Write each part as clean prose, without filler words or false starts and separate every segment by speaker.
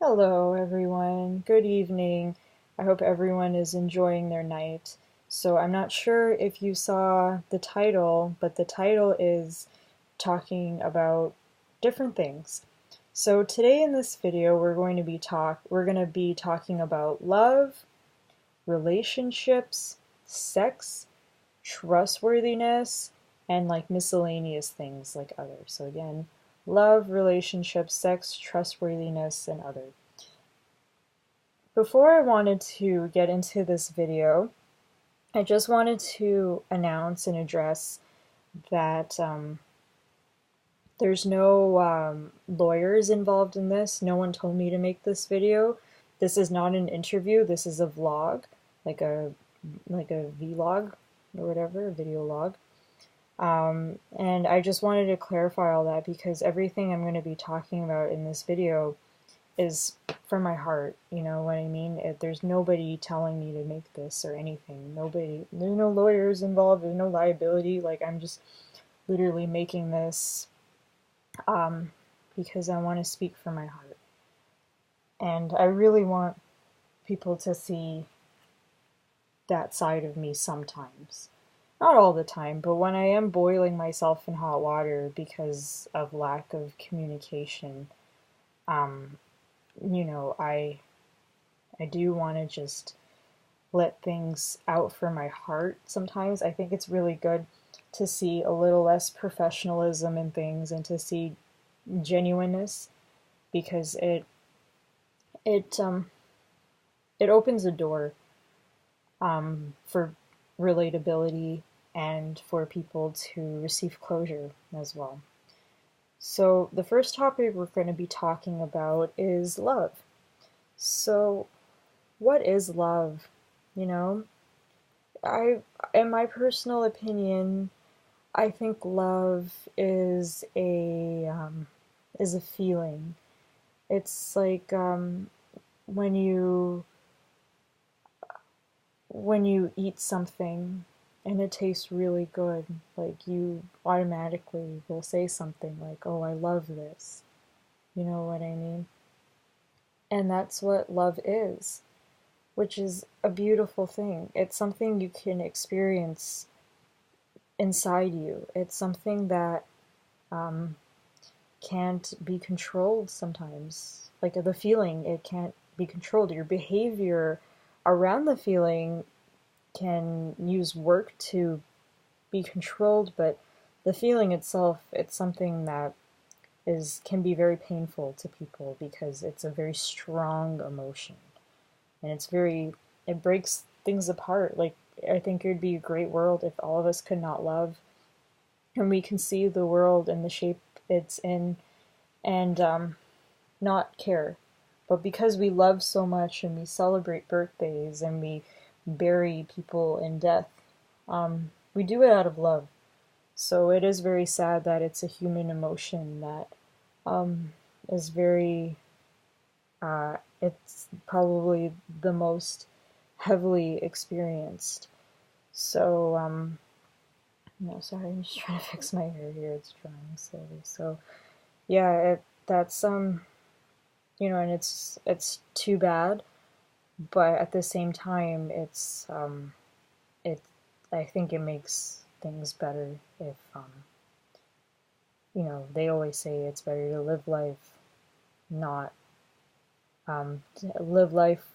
Speaker 1: Hello, everyone. Good evening. I hope everyone is enjoying their night. So, I'm not sure if you saw the title, but the title is talking about different things. So, today in this video, we're going to be talking about love, relationships, sex, trustworthiness, and like miscellaneous things like other. So, again, love, relationships, sex, trustworthiness, and other. Before I wanted to get into this video, I just wanted to announce and address that there's no lawyers involved in this. No one told me to make this video. This is not an interview. This is a vlog, like a vlog or whatever, a video log. And I just wanted to clarify all that because everything I'm going to be talking about in this video is from my heart, you know what I mean? There's nobody telling me to make this or anything. There's no lawyers involved, there's no liability. Like, I'm just literally making this because I want to speak from my heart. And I really want people to see that side of me sometimes. Not all the time, but when I am boiling myself in hot water because of lack of communication, um, I do want to just let things out from my heart sometimes. I think it's really good to see a little less professionalism in things and to see genuineness because it it opens a door for relatability and for people to receive closure as well. So the first topic we're going to be talking about is love. So what is love? You know, I, in my personal opinion, I think love is a feeling. It's like when you when you eat something and it tastes really good, like you automatically will say something like, "Oh, I love this." You know what I mean? And that's what love is, which is a beautiful thing. It's something you can experience inside you. It's something that um, can't be controlled sometimes. Like the feeling, it can't be controlled. Your behavior around the feeling can use work to be controlled, but the feeling itself, it's something that is can be very painful to people because it's a very strong emotion. And it breaks things apart. Like, I think it would be a great world if all of us could not love and we can see the world in the shape it's in and not care. But because we love so much and we celebrate birthdays and we bury people in death, we do it out of love. So it is very sad that it's a human emotion that is very, it's probably the most heavily experienced. So, no, sorry, I'm just trying to fix my hair here. It's drying slowly. So, yeah, that's and it's too bad, but at the same time, it I think it makes things better if they always say it's better to live life, not to live life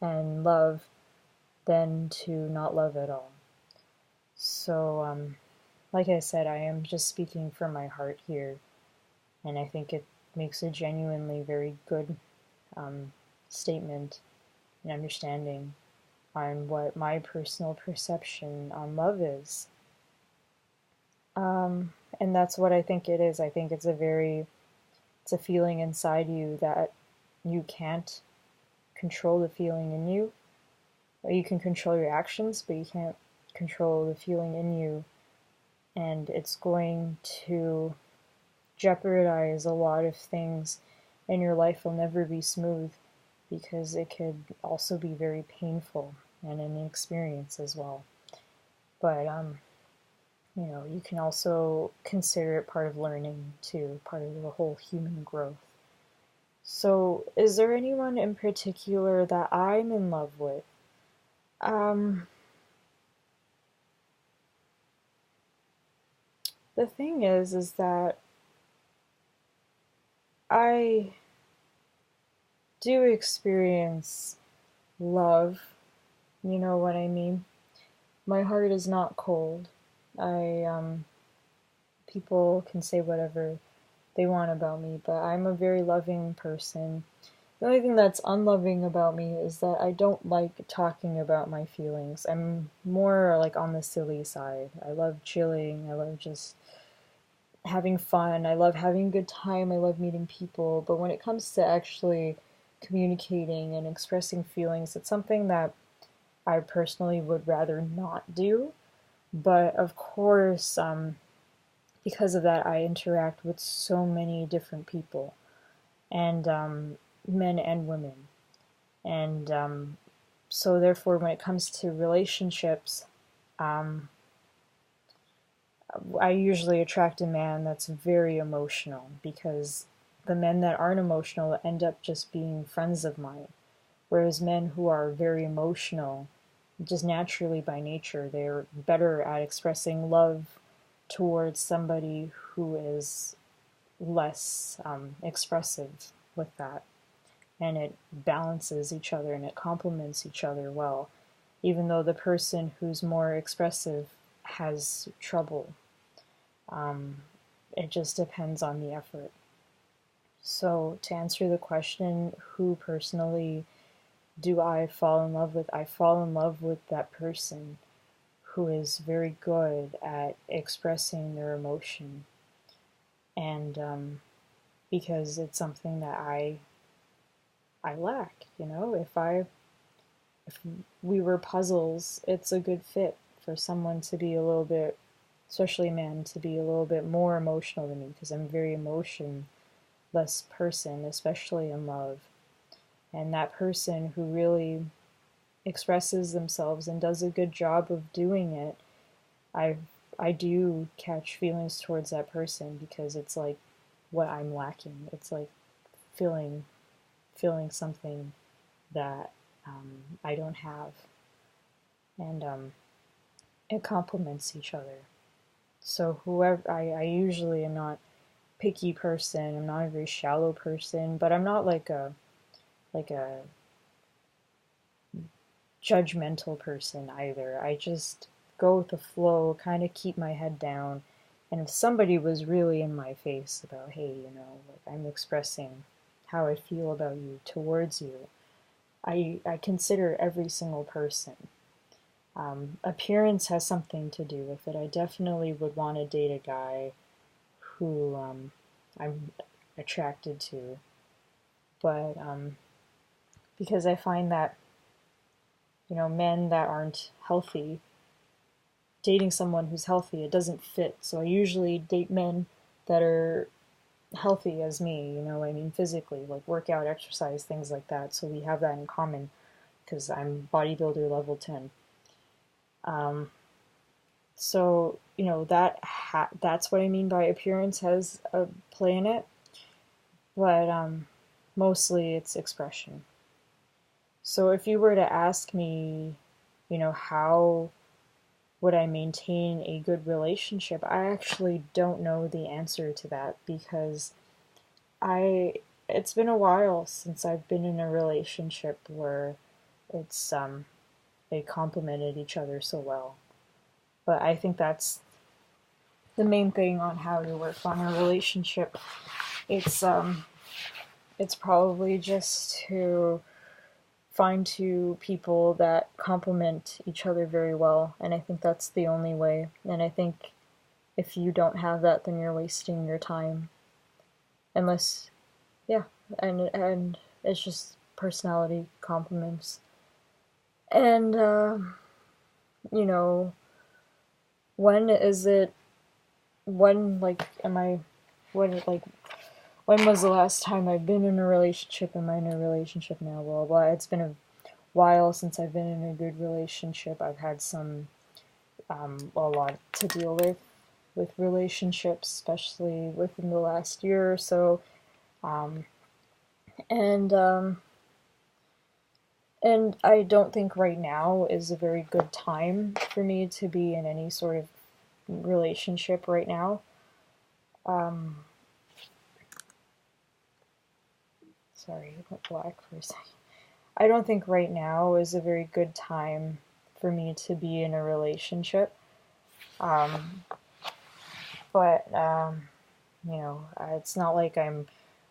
Speaker 1: and love than to not love at all. So, like I said, I am just speaking from my heart here, and I think it makes a genuinely very good statement and understanding on what my personal perception on love is. And that's what I think it is. I think it's a feeling inside you that you can't control the feeling in you. You can control your actions, but you can't control the feeling in you. And it's going to jeopardize a lot of things in your life. Will never be smooth because it could also be very painful and an experience as well. But you can also consider it part of learning too, part of the whole human growth. So, is there anyone in particular that I'm in love with? Um, the thing is that I do experience love, you know what I mean? My heart is not cold. I, people can say whatever they want about me, but I'm a very loving person. The only thing that's unloving about me is that I don't like talking about my feelings. I'm more like on the silly side. I love chilling. I love just having fun. I love having a good time. I love meeting people. But when it comes to actually communicating and expressing feelings, it's something that I personally would rather not do. But of course, because of that, I interact with so many different people, and men and women. And so, therefore, when it comes to relationships, um, I usually attract a man that's very emotional because the men that aren't emotional end up just being friends of mine. Whereas men who are very emotional, just naturally by nature, they're better at expressing love towards somebody who is less expressive with that. And it balances each other and it complements each other well, even though the person who's more expressive has trouble. Um, it just depends on the effort. So, to answer the question, who personally do I fall in love with? I fall in love with that person who is very good at expressing their emotion. And because it's something that I lack, you know, if we were puzzles, it's a good fit for someone to be a little bit, especially men, to be a little bit more emotional than me because I'm a very emotionless person, especially in love. And that person who really expresses themselves and does a good job of doing it, I I do catch feelings towards that person because it's like what I'm lacking. It's like feeling feeling something that I don't have, and it complements each other. So whoever I usually am not picky person. I'm not a very shallow person, but I'm not like a judgmental person either. I just go with the flow, kind of keep my head down. And if somebody was really in my face about, hey, you know, like I'm expressing how I feel about you towards you, I consider every single person. Appearance has something to do with it. I definitely would want to date a guy who I'm attracted to, but because I find that, you know, men that aren't healthy, dating someone who's healthy, it doesn't fit. So I usually date men that are healthy as me, you know, I mean, physically, like workout, exercise, things like that. So we have that in common because I'm bodybuilder level 10. Um, so, you know, that's what I mean by appearance has a play in it, but mostly it's expression. So if you were to ask me, you know, how would I maintain a good relationship? I actually don't know the answer to that because I it's been a while since I've been in a relationship where it's they complemented each other so well. But I think that's the main thing on how to work on a relationship. It's it's probably just to find two people that complement each other very well, and I think that's the only way. And I think if you don't have that, then you're wasting your time. Unless, yeah, and it's just personality complements. And you know, when is it? When like am I? When like when was the last time I've been in a relationship? Am I in a relationship now? Blah blah. It's been a while since I've been in a good relationship. I've had some a lot to deal with relationships, especially within the last year or so. Um, And and I don't think right now is a very good time for me to be in any sort of relationship right now. Um, Sorry, I went black for a second. I don't think right now is a very good time for me to be in a relationship. Um, but you know, it's not like I'm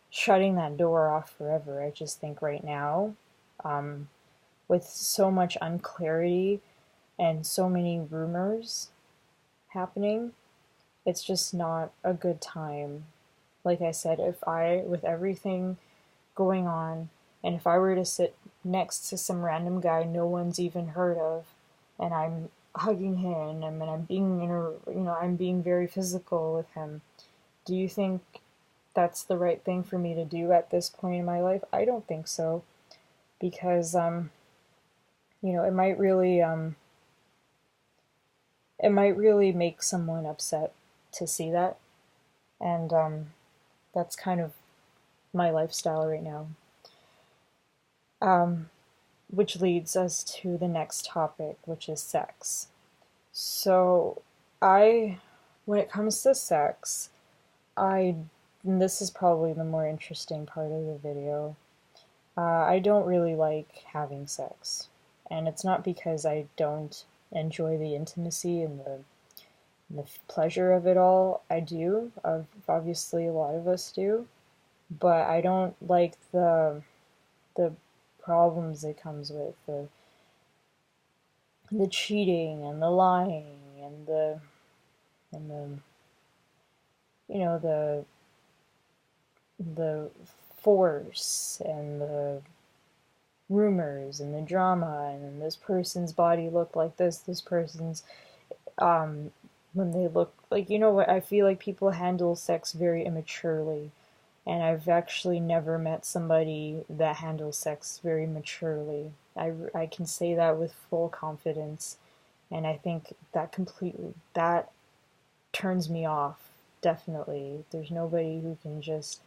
Speaker 1: shutting that door off forever. I just think right now, um, with so much unclarity and so many rumors happening, it's just not a good time. Like I said, if I, with everything going on, and if I were to sit next to some random guy no one's even heard of, and I'm hugging him and I'm being I'm being very physical with him, do you think that's the right thing for me to do at this point in my life? I don't think so, because it might really make someone upset to see that, and that's kind of my lifestyle right now. Um, which leads us to the next topic, which is sex. So, I, when it comes to sex, I, and this is probably the more interesting part of the video, I don't really like having sex. And it's not because I don't enjoy the intimacy and the pleasure of it all. I do. Obviously, a lot of us do. But I don't like the problems it comes with, the cheating and the lying and the the force and the rumors and the drama, and then this person's body looked like this person's when they look like, what, I feel like people handle sex very immaturely, and I've actually never met somebody that handles sex very maturely. I can say that with full confidence, and I think that turns me off, definitely. There's nobody who can just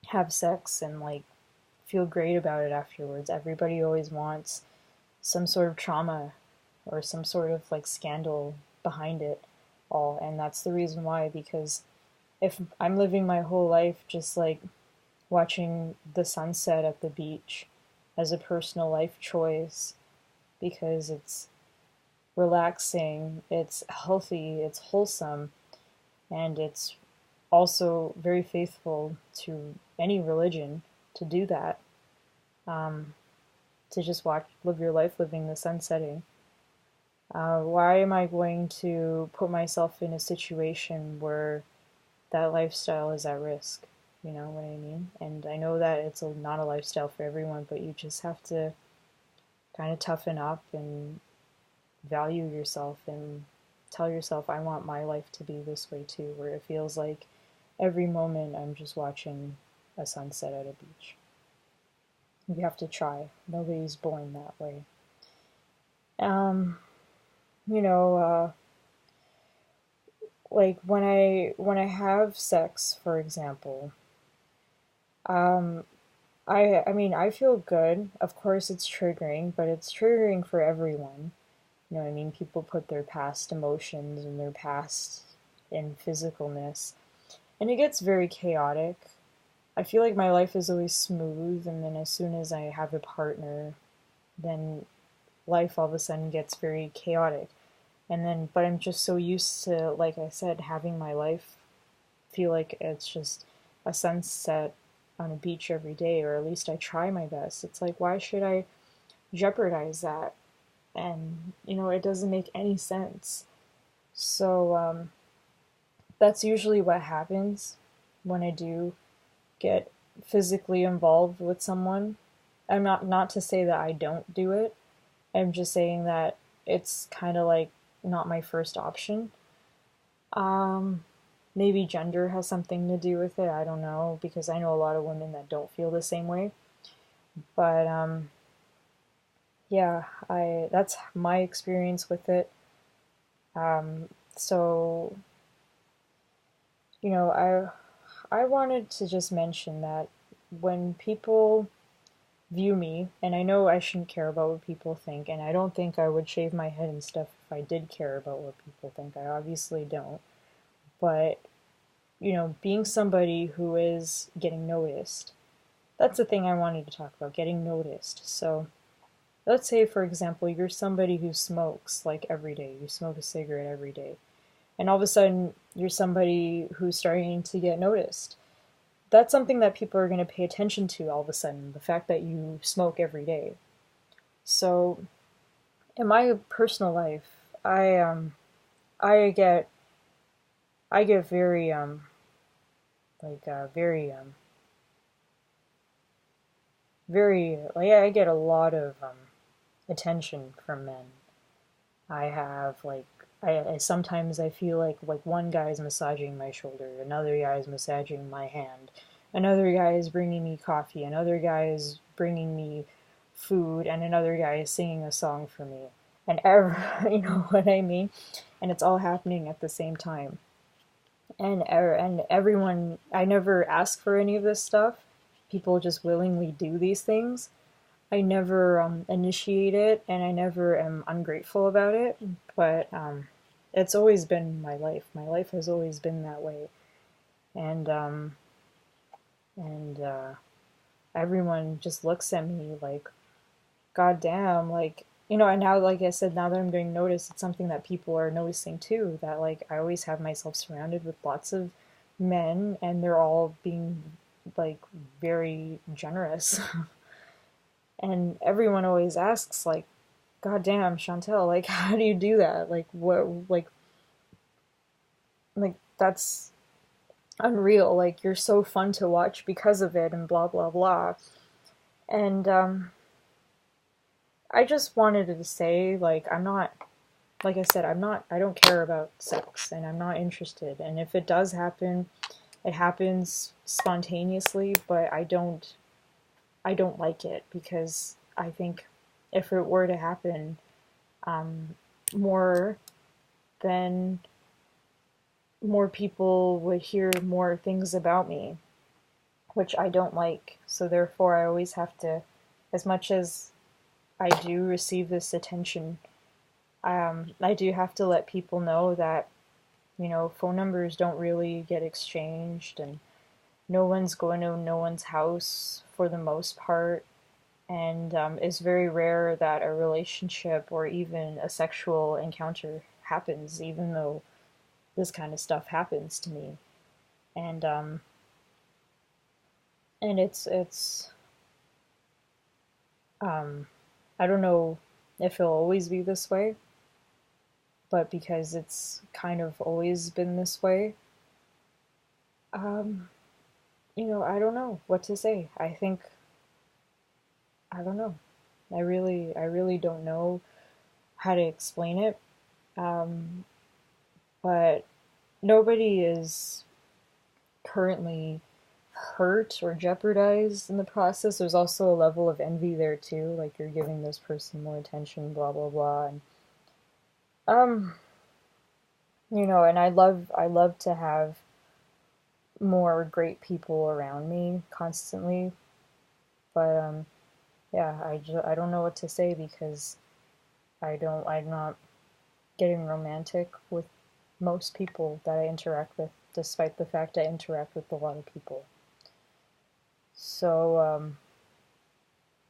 Speaker 1: have sex and like feel great about it afterwards. Everybody always wants some sort of trauma or some sort of like scandal behind it all, and that's the reason why, because if I'm living my whole life just like watching the sunset at the beach as a personal life choice because it's relaxing, it's healthy, it's wholesome, and it's also very faithful to any religion to do that. Um, to just live your life living the sun setting. Why am I going to put myself in a situation where that lifestyle is at risk? You know what I mean? And I know that it's not a lifestyle for everyone, but you just have to kind of toughen up and value yourself and tell yourself, I want my life to be this way too, where it feels like every moment I'm just watching a sunset at a beach. You have to try. Nobody's born that way. Um, you know, like when I have sex, for example, um, I mean I feel good. Of course, it's triggering, but it's triggering for everyone. You know what I mean? People put their past emotions and their past in physicalness, and it gets very chaotic. I feel like my life is always smooth, and then as soon as I have a partner, then life all of a sudden gets very chaotic. And then, but I'm just so used to, like I said, having my life feel like it's just a sunset on a beach every day, or at least I try my best. It's like, why should I jeopardize that? And, it doesn't make any sense. So, that's usually what happens when I do get physically involved with someone. I'm not to say that I don't do it. I'm just saying that it's kind of like not my first option. Um, Maybe gender has something to do with it. I don't know, because I know a lot of women that don't feel the same way. But yeah, I that's my experience with it. So I wanted to just mention that when people view me, and I know I shouldn't care about what people think, and I don't think I would shave my head and stuff if I did care about what people think. I obviously don't. But, being somebody who is getting noticed, that's the thing I wanted to talk about, getting noticed. So, let's say, for example, you're somebody who smokes like every day, you smoke a cigarette every day, and all of a sudden you're somebody who's starting to get noticed. That's something that people are going to pay attention to all of a sudden, the fact that you smoke every day. So, in my personal life, I get very very very like I get a lot of attention from men. I have I sometimes I feel like one guy's massaging my shoulder, another guy's massaging my hand, another guy is bringing me coffee, another guy is bringing me food, and another guy is singing a song for me. And you know what I mean? And it's all happening at the same time. And everyone, I never ask for any of this stuff. People just willingly do these things. I never initiate it, and I never am ungrateful about it. But it's always been my life. My life has always been that way, and and everyone just looks at me like, God damn, like, and now, like I said, now that I'm getting noticed, it's something that people are noticing too. That like I always have myself surrounded with lots of men, and they're all being like very generous. And everyone always asks, like, God damn, Chantel, like, how do you do that? Like, what, like, that's unreal. Like, you're so fun to watch because of it, and blah, blah, blah. And, I just wanted to say, like, I'm not, like I said, I don't care about sex, and I'm not interested. And if it does happen, it happens spontaneously, but I don't like it because I think if it were to happen, more, then more people would hear more things about me, which I don't like. So therefore, I always have to, as much as I do receive this attention, I do have to let people know that, phone numbers don't really get exchanged, and no one's going to no one's house for the most part. And it's very rare that a relationship or even a sexual encounter happens, even though this kind of stuff happens to me. And it's um, I don't know if it'll always be this way, but because it's kind of always been this way, um, I don't know what to say. I don't know. I really don't know how to explain it. Um, but nobody is currently hurt or jeopardized in the process. There's also a level of envy there too, like you're giving this person more attention, blah blah blah. And um, and I love to have more great people around me constantly, but yeah, I don't know what to say because I'm not getting romantic with most people that I interact with, despite the fact I interact with a lot of people. So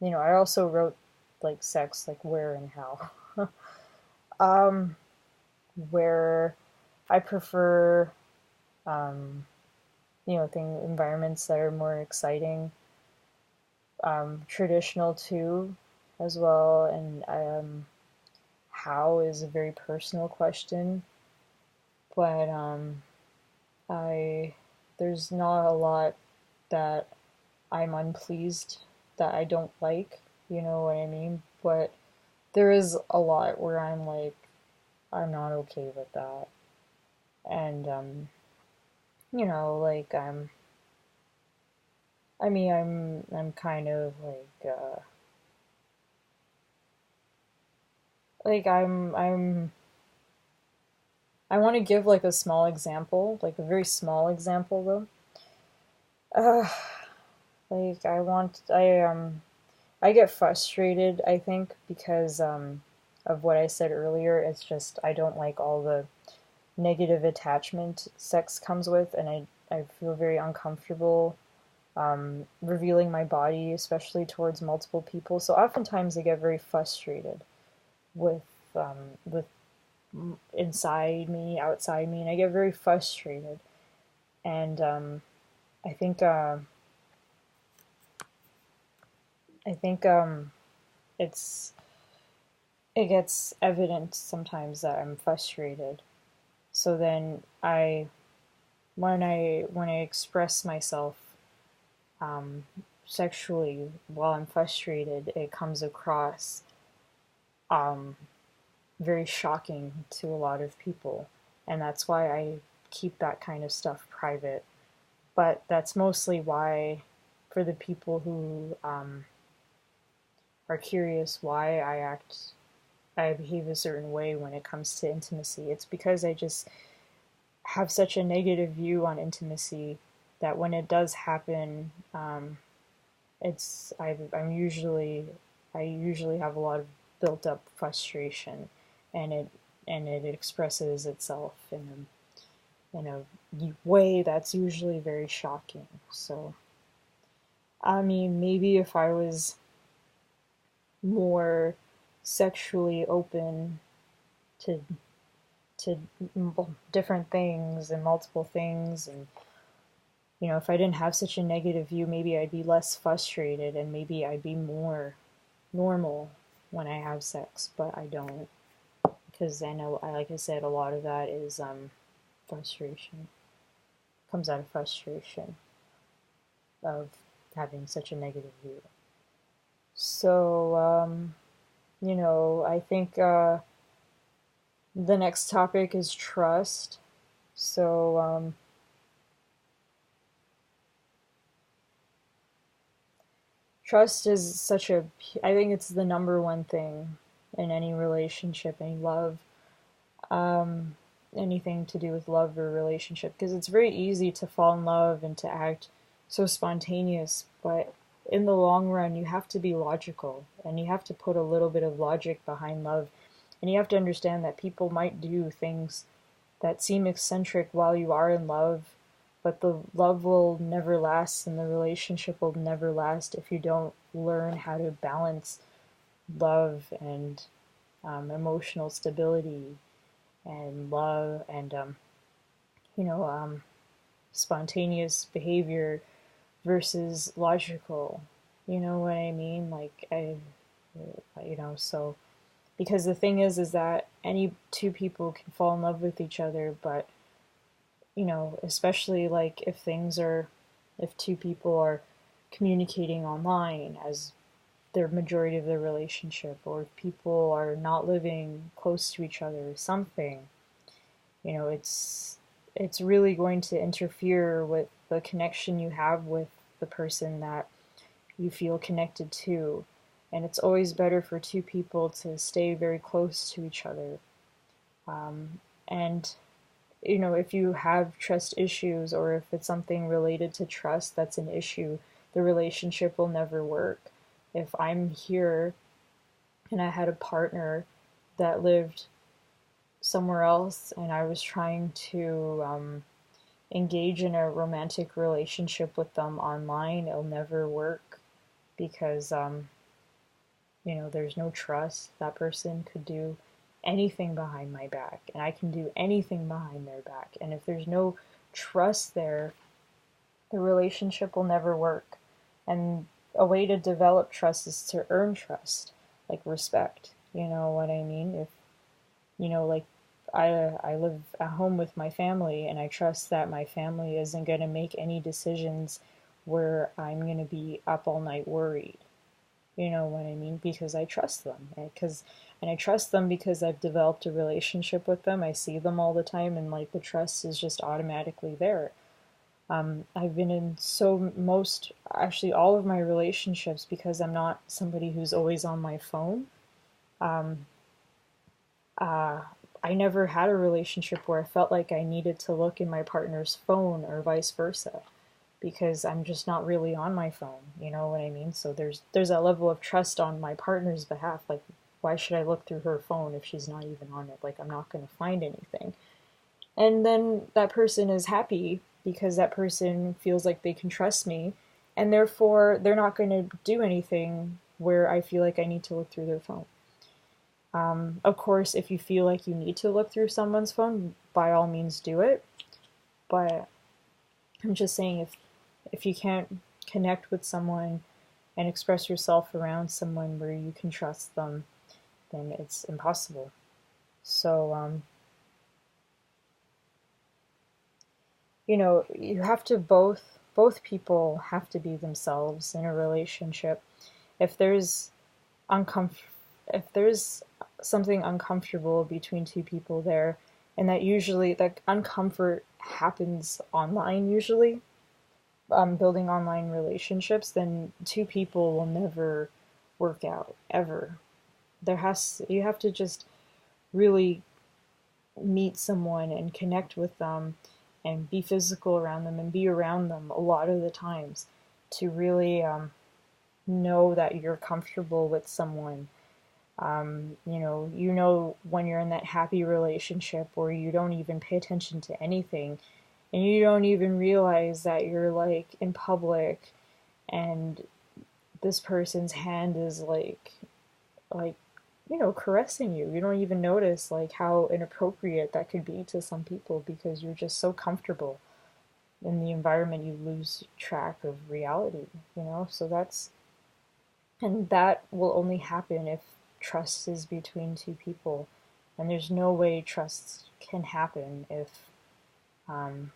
Speaker 1: I also wrote like sex, like where and how. um, where I prefer, um, environments that are more exciting, traditional too, as well, and how is a very personal question, but I there's not a lot that I'm unpleased that I don't like, you know what I mean? But there is a lot where I'm like, I'm not okay with that. And, like, I'm kind of like, I want to give like a small example, like a very small example though. Uh, Like I get frustrated, I think, because of what I said earlier. It's just I don't like all the negative attachment sex comes with, and I feel very uncomfortable revealing my body, especially towards multiple people. So oftentimes I get very frustrated with with inside me, outside me, and I get very frustrated. And I think I think it's it gets evident sometimes that I'm frustrated. So then when I express myself um, sexually while I'm frustrated, it comes across um, very shocking to a lot of people, and that's why I keep that kind of stuff private. But that's mostly why, for the people who are curious why I behave a certain way when it comes to intimacy, it's because I just have such a negative view on intimacy that when it does happen, it's I usually have a lot of built up frustration, and it expresses itself in a way that's usually very shocking. So I mean, maybe if I was more sexually open to to different things and multiple things, and if I didn't have such a negative view, maybe I'd be less frustrated and maybe I'd be more normal when I have sex, but I don't, because I know, like I said, a lot of that is frustration. Comes out of frustration of having such a negative view. So, I think the next topic is trust. So, trust is I think it's the number one thing in any relationship, any love, um, anything to do with love or relationship, because it's very easy to fall in love and to act so spontaneous, but in the long run, you have to be logical and you have to put a little bit of logic behind love, and you have to understand that people might do things that seem eccentric while you are in love, but the love will never last and the relationship will never last if you don't learn how to balance love and emotional stability and love and you know um, spontaneous behavior versus logical. You know what I mean? So because the thing is that any two people can fall in love with each other, but especially like if two people are communicating online as their majority of their relationship, or if people are not living close to each other or something, it's really going to interfere with the connection you have with the person that you feel connected to. And it's always better for two people to stay very close to each other. And if you have trust issues, or if it's something related to trust that's an issue, the relationship will never work. If I'm here and I had a partner that lived somewhere else and I was trying to engage in a romantic relationship with them online, it'll never work because, there's no trust. That person could do anything behind my back, and I can do anything behind their back. And if there's no trust there, the relationship will never work. And a way to develop trust is to earn trust, like respect. You know what I mean? If, like I live at home with my family, and I trust that my family isn't going to make any decisions where I'm going to be up all night worried. You know what I mean? Because I trust them. And I trust them because I've developed a relationship with them. I see them all the time, and like the trust is just automatically there. I've been in actually all of my relationships, because I'm not somebody who's always on my phone. Um, uh, I never had a relationship where I felt like I needed to look in my partner's phone or vice versa. because I'm just not really on my phone, you know what I mean? So there's a level of trust on my partner's behalf. Like, why should I look through her phone if she's not even on it? Like, I'm not going to find anything. And then that person is happy because that person feels like they can trust me, and therefore they're not going to do anything where I feel like I need to look through their phone. Of course, if you feel like you need to look through someone's phone, by all means do it. But I'm just saying, if you can't connect with someone and express yourself around someone where you can trust them, then it's impossible. So, you have to both people have to be themselves in a relationship. If there's uncomf if there's something uncomfortable between two people there, and that usually that uncomfort happens online usually, building online relationships, then two people will never work out ever. You have to just really meet someone and connect with them and be physical around them and be around them a lot of the times to really know that you're comfortable with someone. When you're in that happy relationship where you don't even pay attention to anything and you don't even realize that you're like in public and this person's hand is like caressing you. You don't even notice like how inappropriate that could be to some people because you're just so comfortable in the environment you lose track of reality. And that will only happen if trust is between two people. And there's no way trust can happen um,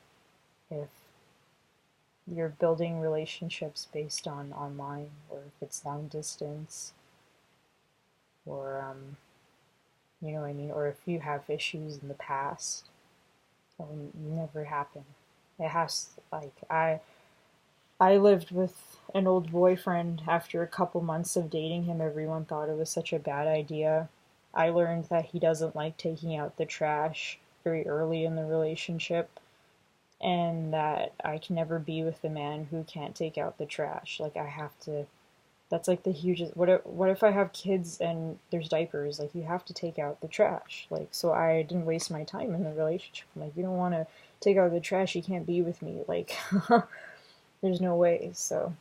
Speaker 1: if you're building relationships based on online, or if it's long distance, or you know what I mean, or if you have issues in the past. It will never happen. It has like I lived with an old boyfriend. After a couple months of dating him, everyone thought it was such a bad idea. I learned that he doesn't like taking out the trash very early in the relationship, and that I can never be with a man who can't take out the trash. Like, I have to. That's like the hugest. What if I have kids and there's diapers? Like, you have to take out the trash. Like, so I didn't waste my time in the relationship. I'm like, you don't want to take out the trash, you can't be with me. Like, there's no way. So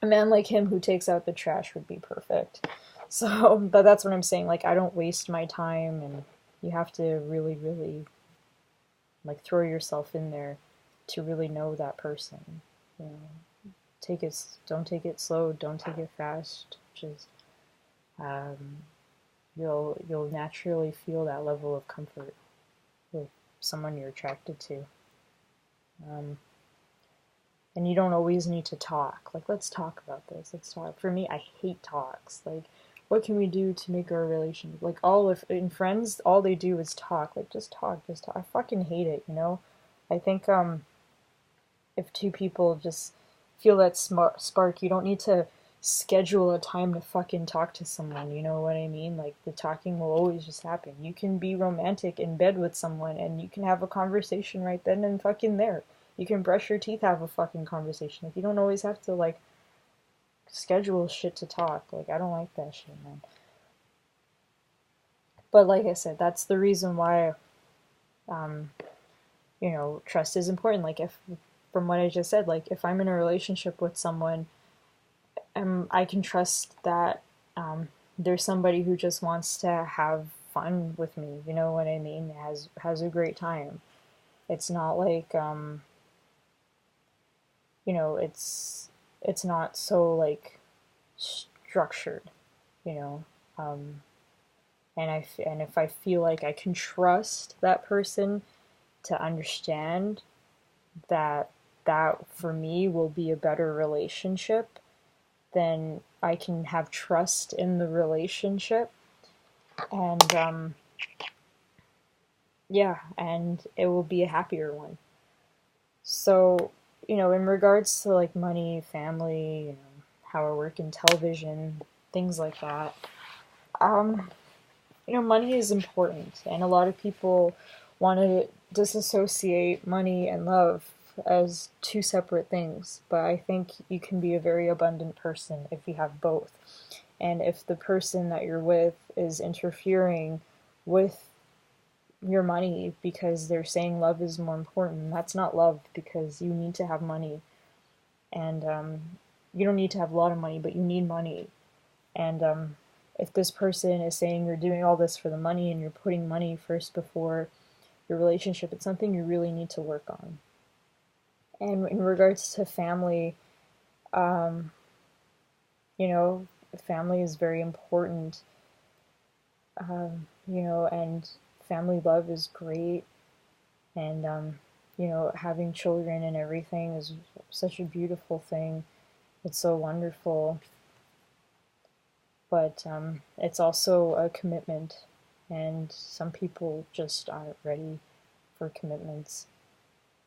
Speaker 1: a man like him who takes out the trash would be perfect. So, but that's what I'm saying. Like, I don't waste my time, and you have to really, really like throw yourself in there to really know that person. You know, don't take it slow, don't take it fast. Just um, you'll naturally feel that level of comfort with someone you're attracted to. Um, and you don't always need to talk. Like, let's talk about this. Let's talk. For me, I hate talks. Like, what can we do to make our relationship? Like, in friends, all they do is talk. Like, just talk, just talk. I fucking hate it. I think if two people just feel that spark, you don't need to schedule a time to fucking talk to someone. You know what I mean? Like, the talking will always just happen. You can be romantic in bed with someone and you can have a conversation right then and fucking there. You can brush your teeth, have a fucking conversation. Like, you don't always have to like schedule shit to talk. Like, I don't like that shit, man. But like I said, that's the reason why um trust is important. Like, if from what I just said, like, if I'm in a relationship with someone, I can trust that there's somebody who just wants to have fun with me. You know what I mean? Has a great time. It's not like it's not so like structured. You know, um, and if I feel like I can trust that person to understand that for me will be a better relationship, then I can have trust in the relationship, and yeah, and it will be a happier one. So, in regards to like money, family, how I work in television, things like that, um, money is important, and a lot of people want to disassociate money and love. as two separate things, but I think you can be a very abundant person if you have both. And if the person that you're with is interfering with your money because they're saying love is more important, that's not love, because you need to have money. And you don't need to have a lot of money, but you need money. And if this person is saying you're doing all this for the money and you're putting money first before your relationship, it's something you really need to work on. And in regards to family, um, you know, family is very important, you know, and family love is great. And, you know, having children and everything is such a beautiful thing. It's so wonderful. But it's also a commitment, and some people just aren't ready for commitments.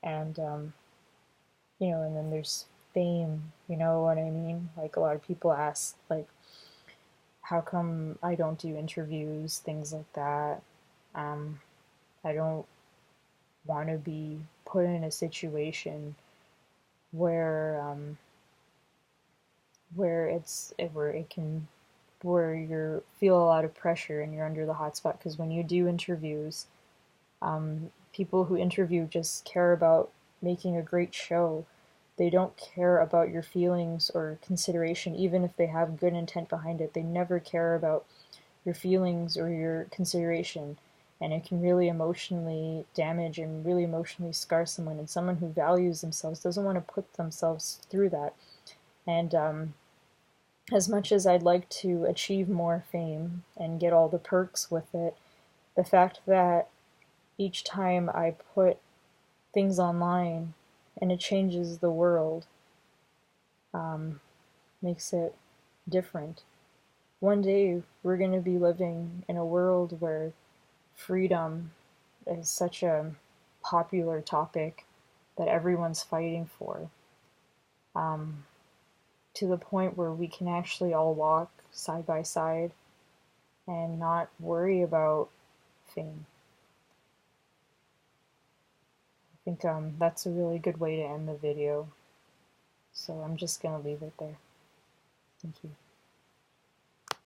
Speaker 1: And, you know, and then there's fame, you know what I mean? Like, a lot of people ask, like, how come I don't do interviews, things like that. I don't want to be put in a situation where where it can where you feel a lot of pressure and you're under the hot spot, because when you do interviews, people who interview just care about making a great show. They don't care about your feelings or consideration, even if they have good intent behind it. They never care about your feelings or your consideration. And it can really emotionally damage and really emotionally scar someone. And someone who values themselves doesn't want to put themselves through that. And as much as I'd like to achieve more fame and get all the perks with it, the fact that each time I put things online and it changes the world, makes it different. One day we're going to be living in a world where freedom is such a popular topic that everyone's fighting for, to the point where we can actually all walk side by side and not worry about fame. I think that's a really good way to end the video. So I'm just going to leave it there. Thank you.